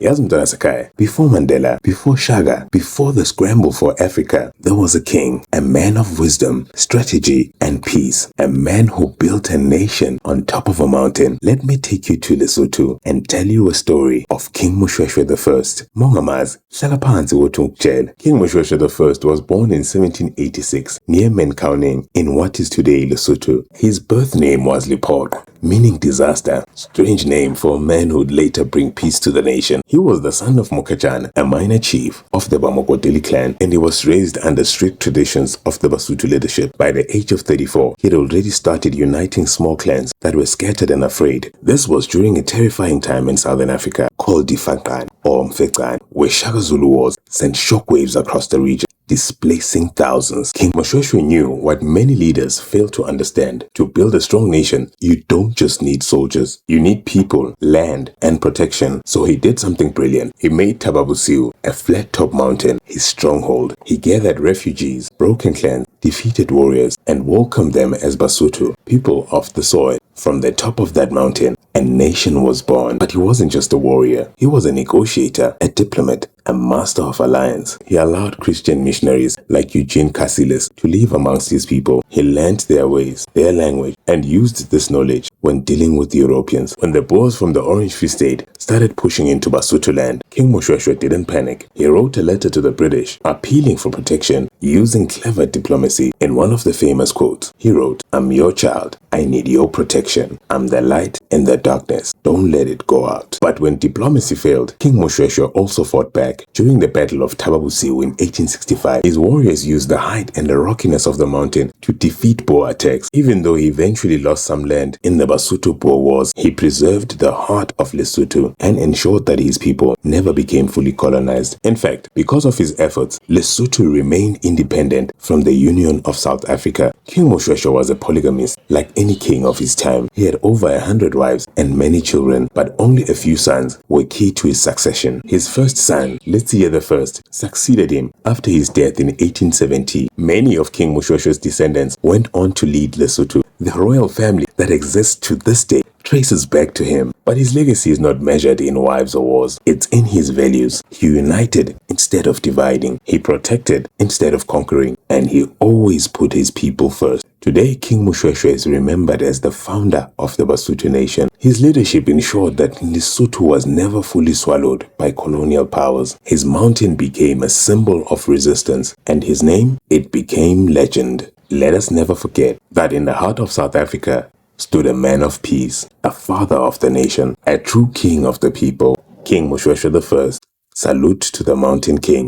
Yazi mntwana Sakai, before Mandela, before Shaka, before the scramble for Africa, there was a king, a man of wisdom, strategy, and peace, a man who built a nation on top of a mountain. Let me take you to Lesotho and tell you a story of King Moshoeshoe I. Mongamaz, hlala phansi wothi ngikutshele. King Moshoeshoe I was born in 1786 near Menkauning in what is today Lesotho. His birth name was Lipoqo, meaning disaster. Strange name for a man who would later bring peace to the nation. He was the son of Mokachan, a minor chief of the Bamokoteli clan, and he was raised under strict traditions of the Basotho leadership. By the age of 34, he had already started uniting small clans that were scattered and afraid. This was during a terrifying time in southern Africa called Difaqan or Mfeqan, where Shaka Zulu wars sent shockwaves across the region, displacing thousands. King Moshoeshoe knew what many leaders failed to understand. To build a strong nation, you don't just need soldiers. You need people, land, and protection. So he did something brilliant. He made Tababusiu, a flat-top mountain, his stronghold. He gathered refugees, broken clans, defeated warriors, and welcomed them as Basotho, people of the soil. From the top of that mountain, a nation was born. But he wasn't just a warrior. He was a negotiator, a diplomat, a master of alliance. He allowed Christian missionaries like Eugene Cassilis to live amongst his people. He learned their ways, their language, and used this knowledge when dealing with the Europeans. When the Boers from the Orange Free State started pushing into Basotho land, King Moshoeshoe didn't panic. He wrote a letter to the British, appealing for protection, using clever diplomacy. In one of the famous quotes, he wrote, "I'm your child. I need your protection. I'm the light in the darkness. Don't let it go out." But when diplomacy failed, King Moshoeshoe also fought back. During the Battle of Tababusiu in 1865, his warriors used the height and the rockiness of the mountain to defeat Boer attacks. Even though he eventually lost some land in the Basotho-Boer wars, he preserved the heart of Lesotho and ensured that his people never became fully colonized. In fact, because of his efforts, Lesotho remained independent from the Union of South Africa. King Moshoeshoe was a polygamist, like any king of his time. He had over 100 wives and many children, but only a few sons were key to his succession. His first son, Letsie I, succeeded him after his death in 1870. Many of King Moshoeshoe's descendants went on to lead Lesotho. The royal family that exists to this day traces back to him, but his legacy is not measured in wives or wars. It's in his values. He united instead of dividing. He protected instead of conquering, and he always put his people first. Today, King Moshoeshoe is remembered as the founder of the Basotho nation. His leadership ensured that Lesotho was never fully swallowed by colonial powers. His mountain became a symbol of resistance, and his name, it became legend. Let us never forget that in the heart of South Africa stood a man of peace, a father of the nation, a true king of the people, King Moshoeshoe I. Salute to the Mountain King.